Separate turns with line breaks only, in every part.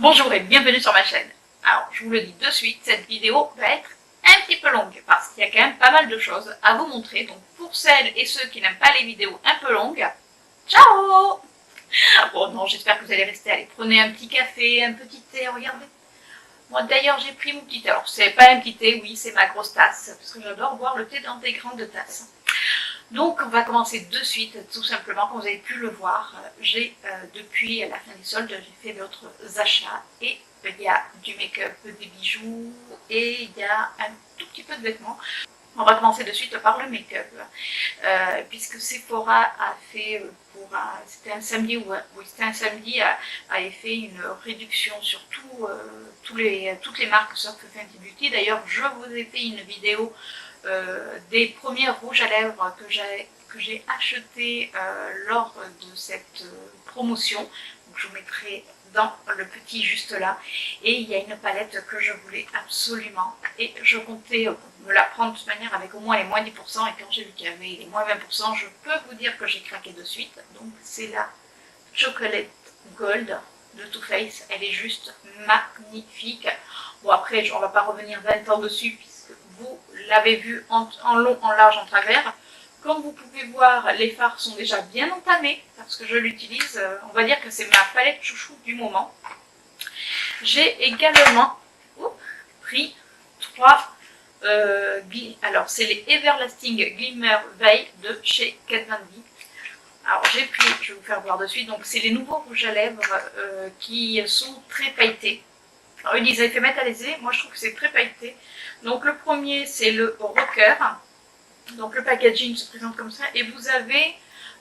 Bonjour et bienvenue sur ma chaîne. Alors, je vous le dis de suite, cette vidéo va être un petit peu longue parce qu'il y a quand même pas mal de choses à vous montrer. Donc, pour celles et ceux qui n'aiment pas les vidéos un peu longues, ciao! Bon, non, j'espère que vous allez rester. Allez, prenez un petit café, un petit thé, regardez. Moi, d'ailleurs, j'ai pris mon petit thé. Alors, c'est pas un petit thé, oui, c'est ma grosse tasse parce que j'adore boire le thé dans des grandes tasses. Donc, on va commencer de suite, tout simplement, comme vous avez pu le voir, j'ai, depuis la fin des soldes, j'ai fait d'autres achats, et il y a du make-up, des bijoux, et il y a un tout petit peu de vêtements. On va commencer de suite par le make-up, puisque Sephora a fait, c'était un samedi, avait fait une réduction sur toutes les marques sauf Fenty Beauty. D'ailleurs, je vous ai fait une vidéo des premiers rouges à lèvres que j'ai acheté lors de cette promotion. Donc, je vous mettrai dans le petit juste là. Et il y a une palette que je voulais absolument. Et je comptais me la prendre de toute manière avec au moins les moins 10%. Et quand j'ai vu qu'il y avait les moins 20%, je peux vous dire que j'ai craqué de suite. Donc c'est la Chocolate Gold de Too Faced. Elle est juste magnifique. Bon, après, on va pas revenir 20 ans dessus puisque vous l'avez vu en long, en large, en travers. Comme vous pouvez voir, les fards sont déjà bien entamés parce que je l'utilise. On va dire que c'est ma palette chouchou du moment. J'ai également pris 3. Alors, c'est les Everlasting Glimmer Veil de chez Kat Von D. Alors, j'ai pris, je vais vous faire voir de suite. Donc, c'est les nouveaux rouges à lèvres qui sont très pailletés. Alors, ils avaient fait métallisé. Moi, je trouve que c'est très pailleté. Donc, le premier, c'est le Rocker. Donc le packaging se présente comme ça et vous avez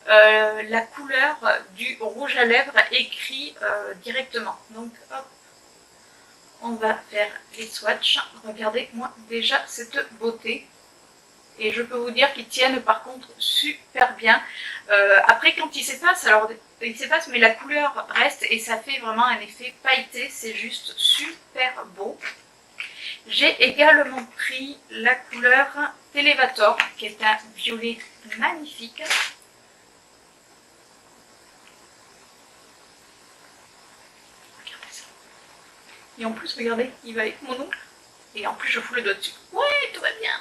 la couleur du rouge à lèvres écrit directement. Donc hop, on va faire les swatchs. Regardez-moi déjà cette beauté. Et je peux vous dire qu'ils tiennent par contre super bien. Après quand ils s'effacent, alors ils s'effacent mais la couleur reste et ça fait vraiment un effet pailleté. C'est juste super beau. J'ai également pris la couleur Televator, qui est un violet magnifique. Regardez ça. Et en plus, regardez, il va avec mon ongle. Et en plus, je fous le doigt dessus. Ouais, tout va bien.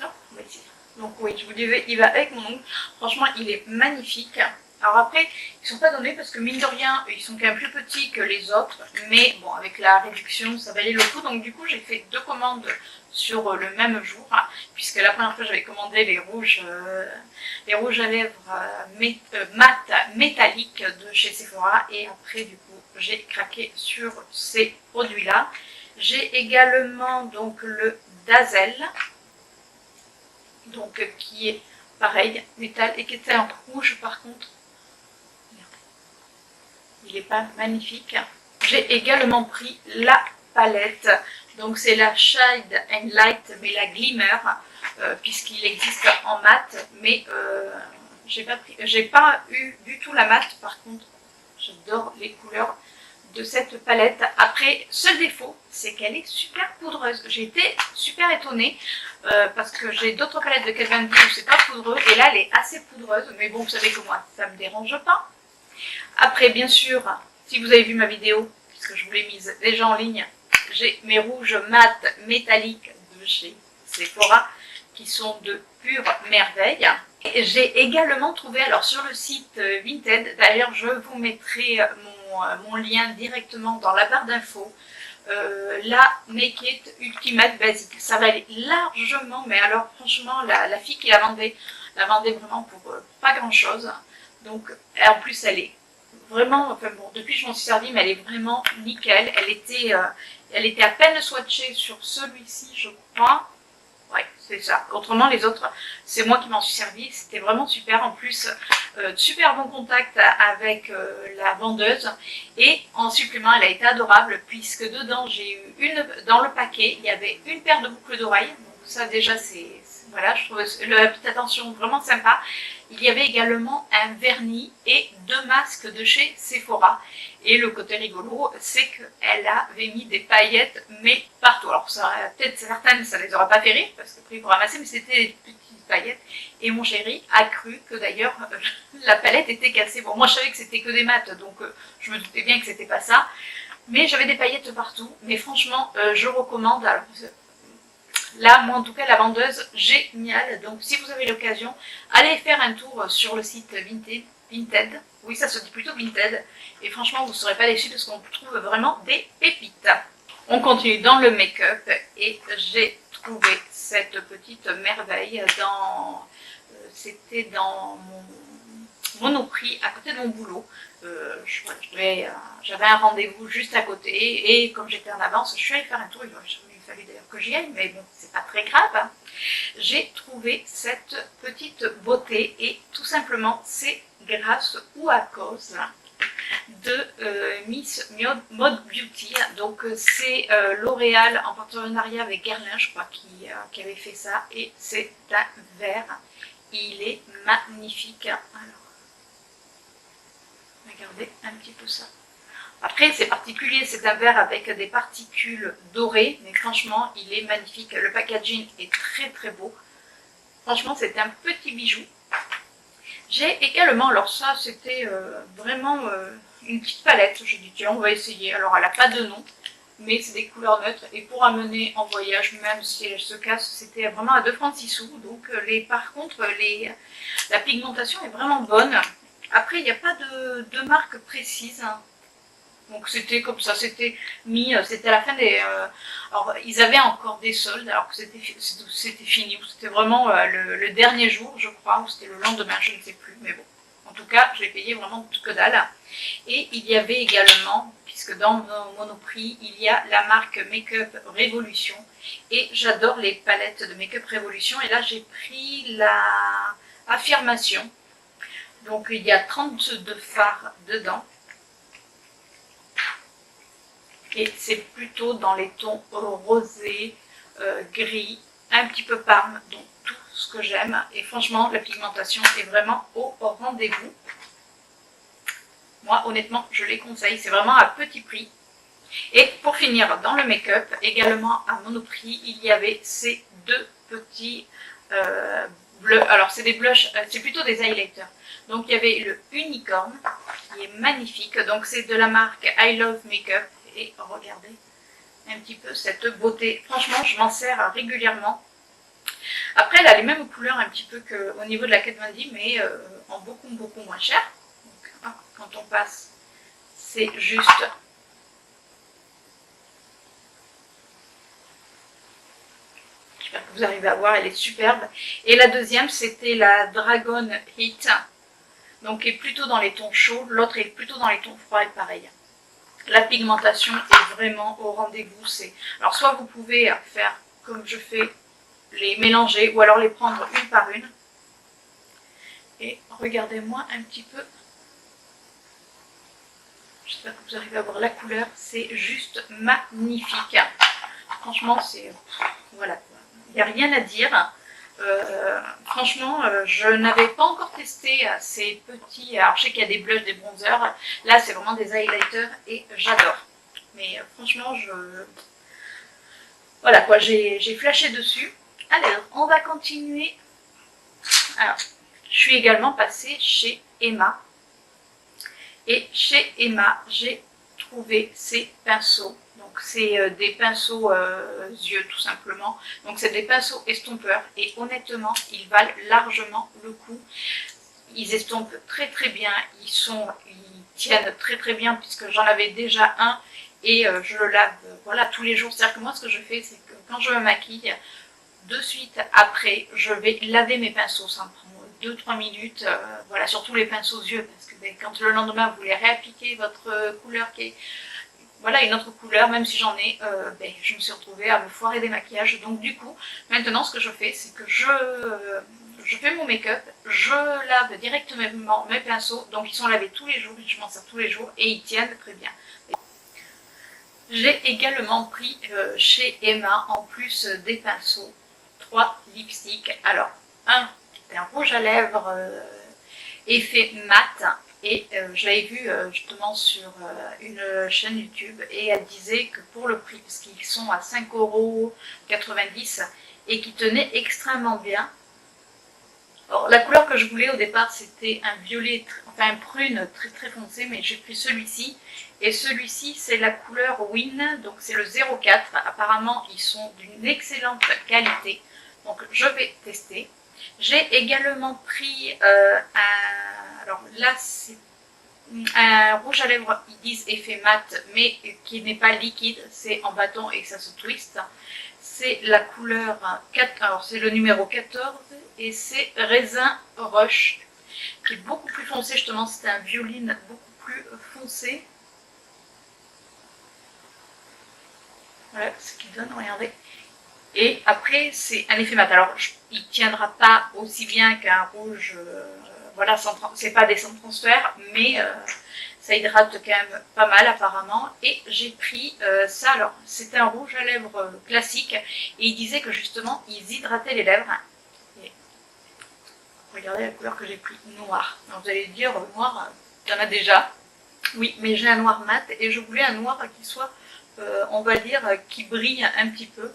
Non, on va essayer. Donc oui, je vous disais, il va avec mon ongle. Franchement, il est magnifique. Alors après, ils sont pas donnés parce que mine de rien, ils sont quand même plus petits que les autres. Mais bon, avec la réduction, ça valait le coup. Donc du coup, j'ai fait 2 commandes sur le même jour. Puisque la première fois, j'avais commandé les rouges à lèvres mat métalliques de chez Sephora. Et après, du coup, j'ai craqué sur ces produits-là. J'ai également donc le Dazzle. Donc qui est pareil, métal, et qui était en rouge par contre. Il n'est pas magnifique. J'ai également pris la palette. Donc c'est la Shine and Light, mais la Glimmer, puisqu'il existe en mat. Mais j'ai pas eu du tout la mat. Par contre, j'adore les couleurs de cette palette. Après, seul défaut, c'est qu'elle est super poudreuse. J'ai été super étonnée parce que j'ai d'autres palettes de Kat Von D où c'est pas poudreux. Et là, elle est assez poudreuse. Mais bon, vous savez que moi, ça me dérange pas. Après, bien sûr, si vous avez vu ma vidéo, puisque je vous l'ai mise déjà en ligne, j'ai mes rouges mat métalliques de chez Sephora, qui sont de pure merveille. J'ai également trouvé, alors sur le site Vinted, d'ailleurs je vous mettrai mon lien directement dans la barre d'infos, la Make It Ultimate Basic. Ça valait largement, mais alors franchement, la fille qui la vendait vraiment pour pas grand chose. Donc, en plus, elle est vraiment, enfin bon, depuis je m'en suis servie, mais elle est vraiment nickel. Elle était à peine swatchée sur celui-ci, je crois. Ouais, c'est ça. Autrement, les autres, c'est moi qui m'en suis servie. C'était vraiment super. En plus, super bon contact avec la vendeuse. Et en supplément, elle a été adorable puisque dedans, j'ai eu dans le paquet, il y avait une paire de boucles d'oreilles. Donc ça, déjà, c'est Voilà, je trouve la petite attention vraiment sympa. Il y avait également un vernis et 2 masques de chez Sephora. Et le côté rigolo, c'est qu'elle avait mis des paillettes, mais partout. Alors peut-être certaines, ça les aura pas fait rire, parce que après il faut ramasser, mais c'était des petites paillettes. Et mon chéri a cru que d'ailleurs la palette était cassée. Bon, moi je savais que c'était que des maths, donc je me doutais bien que c'était pas ça. Mais j'avais des paillettes partout. Mais franchement, je recommande. Alors, là, moi en tout cas, la vendeuse, géniale. Donc si vous avez l'occasion, allez faire un tour sur le site Vinted. Oui, ça se dit plutôt Vinted. Et franchement, vous ne serez pas déçus parce qu'on trouve vraiment des pépites. On continue dans le make-up et j'ai trouvé cette petite merveille dans... C'était dans mon Monoprix à côté de mon boulot. J'avais un rendez-vous juste à côté et comme j'étais en avance, je suis allée faire un tour. Il fallait d'ailleurs que j'y aille, mais bon, c'est pas très grave. Hein. J'ai trouvé cette petite beauté et tout simplement c'est grâce ou à cause de Miss Mode Beauty. Donc c'est L'Oréal en partenariat avec Guerlain, je crois, qui avait fait ça. Et c'est un verre. Il est magnifique. Alors, regardez un petit peu ça. Après, c'est particulier, c'est un verre avec des particules dorées, mais franchement, il est magnifique. Le packaging est très très beau. Franchement, c'est un petit bijou. J'ai également, alors ça, c'était vraiment une petite palette. J'ai dit, tiens, on va essayer. Alors, elle n'a pas de nom, mais c'est des couleurs neutres. Et pour amener en voyage, même si elle se casse, c'était vraiment à 2 francs 6 sous. Donc, par contre, la pigmentation est vraiment bonne. Après, il n'y a pas de marque précise. Hein. Donc c'était comme ça, c'était mis, c'était à la fin des... alors ils avaient encore des soldes alors que c'était fini, c'était vraiment le dernier jour je crois, ou c'était le lendemain, je ne sais plus, mais bon. En tout cas, je l'ai payé vraiment que dalle. Et il y avait également, puisque dans Monoprix, il y a la marque Make-up Révolution. Et j'adore les palettes de Make-up Révolution. Et là, j'ai pris la Affirmation. Donc il y a 32 fards dedans. Et c'est plutôt dans les tons rosés, gris, un petit peu parme, donc tout ce que j'aime. Et franchement, la pigmentation est vraiment au rendez-vous. Moi, honnêtement, je les conseille. C'est vraiment à petit prix. Et pour finir, dans le make-up, également à Monoprix, il y avait ces 2 petits bleus. Alors, c'est des blushs, c'est plutôt des highlighters. Donc, il y avait le Unicorn, qui est magnifique. Donc, c'est de la marque I Love Makeup. Et regardez un petit peu cette beauté. Franchement, je m'en sers régulièrement. Après, elle a les mêmes couleurs un petit peu qu'au niveau de la Kat Von D, mais en beaucoup moins cher. Donc, hein, quand on passe, c'est juste... J'espère que vous arrivez à voir, elle est superbe. Et la deuxième, c'était la Dragon Heat. Donc, qui est plutôt dans les tons chauds. L'autre est plutôt dans les tons froids et pareil. La pigmentation est vraiment au rendez-vous. Alors soit vous pouvez faire comme je fais, les mélanger ou alors les prendre une par une. Et regardez-moi un petit peu. J'espère que vous arrivez à voir la couleur. C'est juste magnifique. Franchement, c'est... Voilà. Il n'y a rien à dire. Franchement, je n'avais pas encore testé ces petits... Alors, je sais qu'il y a des blushs, des bronzers. Là, c'est vraiment des highlighters et j'adore. Mais franchement, voilà quoi, j'ai flashé dessus. Alors, on va continuer. Alors, je suis également passée chez Emma. Et chez Emma, j'ai trouvé ces pinceaux. Donc c'est des pinceaux yeux tout simplement. Donc c'est des pinceaux estompeurs et honnêtement ils valent largement le coup. Ils estompent très très bien, ils tiennent très très bien puisque j'en avais déjà un et je le lave voilà, tous les jours. C'est-à-dire que moi ce que je fais c'est que quand je me maquille, de suite après je vais laver mes pinceaux. Ça me prend 2-3 minutes, voilà, surtout les pinceaux yeux parce que quand le lendemain vous voulez réappliquer votre couleur qui est... Voilà une autre couleur, même si j'en ai, je me suis retrouvée à me foirer des maquillages. Donc du coup, maintenant ce que je fais, c'est que je fais mon make-up, je lave directement mes pinceaux. Donc ils sont lavés tous les jours, je m'en sers tous les jours et ils tiennent très bien. J'ai également pris chez Emma, en plus des pinceaux, 3 lipsticks. Alors, un, c'est un rouge à lèvres effet mat. Et je l'avais vu justement sur une chaîne YouTube et elle disait que pour le prix, parce qu'ils sont à 5,90 € et qui tenaient extrêmement bien. Alors, la couleur que je voulais au départ c'était un violet, enfin un prune très très foncé, mais j'ai pris celui-ci. Et celui-ci c'est la couleur Win, donc c'est le 04. Apparemment ils sont d'une excellente qualité, donc je vais tester. J'ai également pris alors là c'est un rouge à lèvres, ils disent effet mat, mais qui n'est pas liquide, c'est en bâton et ça se twiste. C'est la couleur 4, alors c'est le numéro 14 et c'est raisin rush, qui est beaucoup plus foncé, justement c'est un violine beaucoup plus foncé. Voilà ce qu'il donne, regardez. Et après c'est un effet mat, alors il ne tiendra pas aussi bien qu'un rouge, voilà, c'est pas des sans transfert, mais ça hydrate quand même pas mal apparemment. Et j'ai pris ça, alors c'était un rouge à lèvres classique et il disait que justement ils hydrataient les lèvres. Et regardez la couleur que j'ai pris, noir. Alors vous allez dire noir, il y en a déjà. Oui, mais j'ai un noir mat et je voulais un noir qui soit, on va dire, qui brille un petit peu.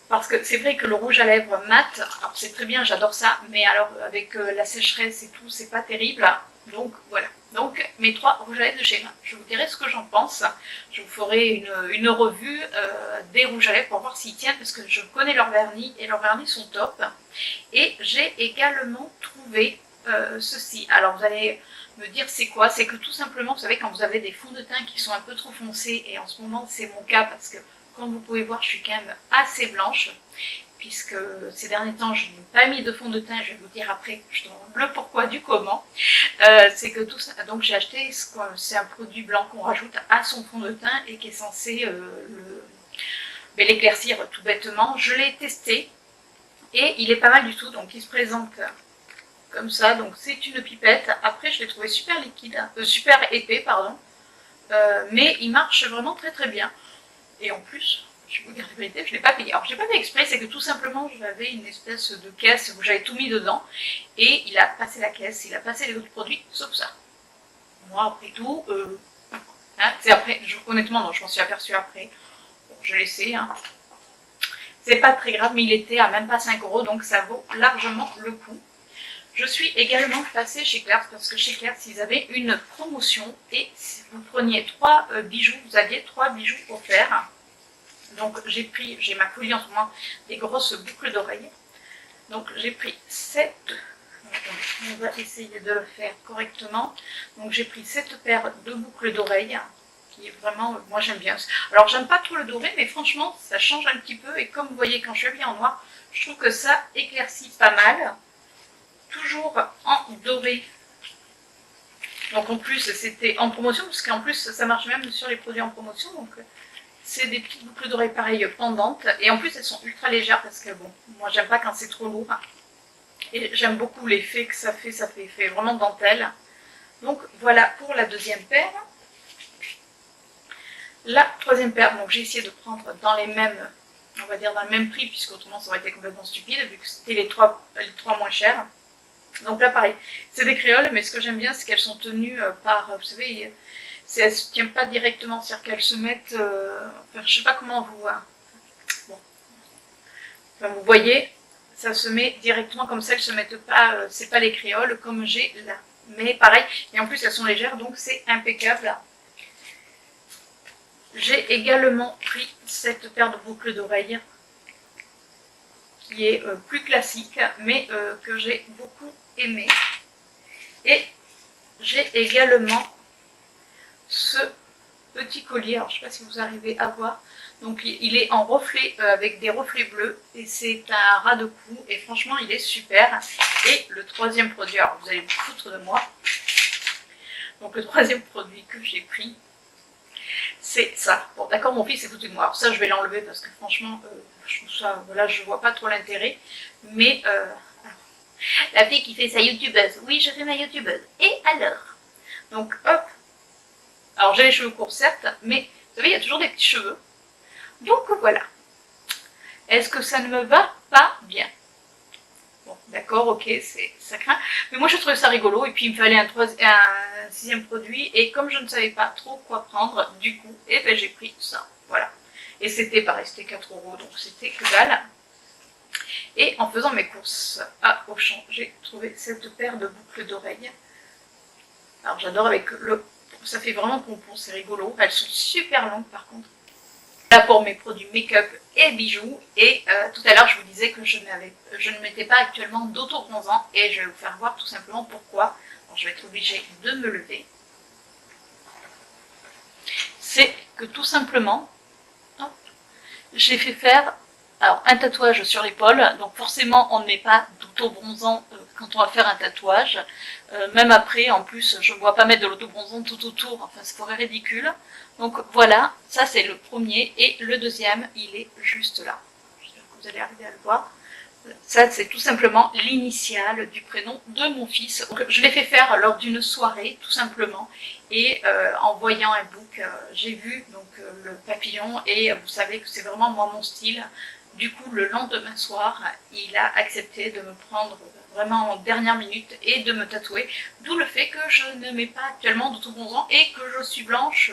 Parce que c'est vrai que le rouge à lèvres mat, alors c'est très bien, j'adore ça, mais alors avec la sécheresse et tout, c'est pas terrible. Donc voilà. Donc mes 3 rouges à lèvres de chez moi. Je vous dirai ce que j'en pense. Je vous ferai une revue des rouges à lèvres pour voir s'ils tiennent, parce que je connais leurs vernis et leurs vernis sont top. Et j'ai également trouvé ceci. Alors vous allez me dire c'est quoi? C'est que tout simplement, vous savez, quand vous avez des fonds de teint qui sont un peu trop foncés, et en ce moment c'est mon cas parce que comme vous pouvez voir, je suis quand même assez blanche, puisque ces derniers temps, je n'ai pas mis de fond de teint. Je vais vous dire après le pourquoi du comment. C'est que tout ça, donc j'ai acheté, c'est un produit blanc qu'on rajoute à son fond de teint et qui est censé l'éclaircir tout bêtement. Je l'ai testé et il est pas mal du tout. Donc il se présente comme ça. Donc c'est une pipette. Après, je l'ai trouvé super liquide, super épais, pardon. Mais il marche vraiment très très bien. Et en plus, je vais vous dire la vérité, je ne l'ai pas payé. Alors, je n'ai pas fait exprès, c'est que tout simplement, j'avais une espèce de caisse où j'avais tout mis dedans. Et il a passé la caisse, il a passé les autres produits, sauf ça. Moi, après tout, hein, c'est après, honnêtement, non, je m'en suis aperçue après. Bon, je l'ai laissé, hein. C'est pas très grave, mais il était à même pas 5 €, donc ça vaut largement le coup. Je suis également passée chez Claire's, parce que chez Claire's, ils avaient une promotion, et si vous preniez 3 bijoux, vous aviez 3 bijoux offerts. Donc j'ai ma folie en ce moment, des grosses boucles d'oreilles. Donc j'ai pris 7, on va essayer de le faire correctement. Donc j'ai pris 7 paires de boucles d'oreilles, qui est vraiment, moi j'aime bien. Alors j'aime pas trop le doré, mais franchement ça change un petit peu, et comme vous voyez quand je suis habillée en noir, je trouve que ça éclaircit pas mal. Toujours en doré. Donc en plus c'était en promotion, parce qu'en plus ça marche même sur les produits en promotion. Donc c'est des petites boucles d'oreilles pareilles pendantes. Et en plus elles sont ultra légères, parce que bon, moi j'aime pas quand c'est trop lourd. Et j'aime beaucoup l'effet que ça fait effet vraiment dentelle. Donc voilà pour la deuxième paire. La troisième paire, donc j'ai essayé de prendre dans les mêmes, on va dire dans le même prix, puisque autrement ça aurait été complètement stupide, vu que c'était les trois moins chers. Donc là pareil, c'est des créoles, mais ce que j'aime bien c'est qu'elles sont tenues par, vous savez, elles ne se tiennent pas directement, c'est-à-dire qu'elles se mettent, enfin, je sais pas comment vous voir. Bon. Enfin, vous voyez, ça se met directement comme ça, elles se mettent pas, c'est pas les créoles comme j'ai là. Mais pareil, et en plus elles sont légères, donc c'est impeccable. J'ai également pris cette paire de boucles d'oreilles qui est plus classique, mais que j'ai beaucoup aimé. Et j'ai également ce petit collier, alors je ne sais pas si vous arrivez à voir, donc il est en reflet avec des reflets bleus et c'est un ras de cou et franchement il est super. Et le troisième produit, alors vous allez vous foutre de moi, donc le troisième produit que j'ai pris, c'est ça. Bon d'accord, mon fils est foutu de moi, alors ça je vais l'enlever parce que franchement je trouve ça, voilà, je vois pas trop l'intérêt, mais la fille qui fait sa youtubeuse, oui je fais ma youtubeuse, et alors, donc hop, alors j'ai les cheveux courts certes, mais vous savez il y a toujours des petits cheveux, donc voilà, Est-ce que ça ne me va pas bien? Bon, d'accord, ok, ça craint. Mais moi, je trouvais ça rigolo. Et puis, il me fallait un 6e produit. Et comme je ne savais pas trop quoi prendre, du coup, eh ben, j'ai pris ça. Voilà. Et c'était pareil, c'était 4 €, donc c'était que dalle. Et en faisant mes courses à Auchan, j'ai trouvé cette paire de boucles d'oreilles. Alors, j'adore avec le... Ça fait vraiment pompon, c'est rigolo. Elles sont super longues, par contre. Là pour mes produits make-up et bijoux. Et tout à l'heure je vous disais que je ne mettais pas actuellement d'auto-bronzant et je vais vous faire voir tout simplement pourquoi. Alors, je vais être obligée de me lever. C'est que tout simplement, hop, j'ai fait faire alors, un tatouage sur l'épaule, donc forcément on ne met pas d'auto-bronzant quand on va faire un tatouage. Même après, en plus, je ne vois pas mettre de l'auto-bronzant tout autour, enfin ça ferait ridicule. Donc voilà, ça c'est le premier, et le deuxième, il est juste là. J'espère que vous allez arriver à le voir. Ça c'est tout simplement l'initiale du prénom de mon fils. Donc, je l'ai fait faire lors d'une soirée, tout simplement, et en voyant un book, j'ai vu donc le papillon, et vous savez que c'est vraiment moi mon style. Du coup, le lendemain soir, il a accepté de me prendre vraiment en dernière minute et de me tatouer. D'où le fait que je ne mets pas actuellement d'auto-bronzant et que je suis blanche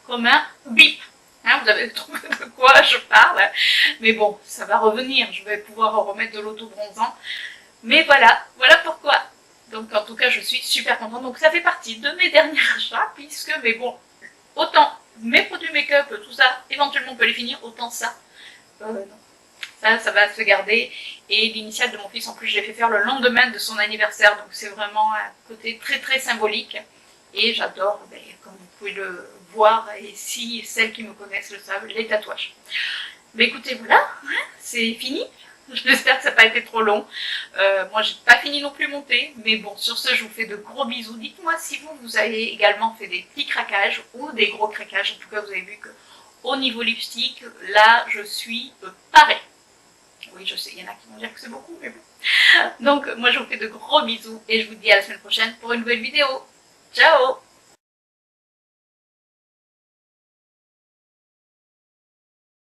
comme un bip. Hein, vous avez trouvé de quoi je parle. Mais bon, ça va revenir. Je vais pouvoir remettre de l'auto-bronzant. Mais voilà, voilà pourquoi. Donc en tout cas, je suis super contente. Donc ça fait partie de mes derniers achats, puisque, mais bon, autant mes produits make-up, tout ça, éventuellement on peut les finir, autant ça, non. Ça va se garder. Et l'initiale de mon fils, en plus, je l'ai fait faire le lendemain de son anniversaire. Donc c'est vraiment un côté très très symbolique. Et j'adore, comme vous pouvez le voir, et si celles qui me connaissent le savent, les tatouages. Mais écoutez, voilà, c'est fini. J'espère que ça n'a pas été trop long. Moi, j'ai pas fini non plus mon thé. Mais bon, sur ce, je vous fais de gros bisous. Dites-moi si vous avez également fait des petits craquages ou des gros craquages. En tout cas, vous avez vu que au niveau lipstick, là, je suis pareil. Oui, je sais, il y en a qui vont dire que c'est beaucoup, mais bon. Donc, moi, je vous fais de gros bisous et je vous dis à la semaine prochaine pour une nouvelle vidéo. Ciao!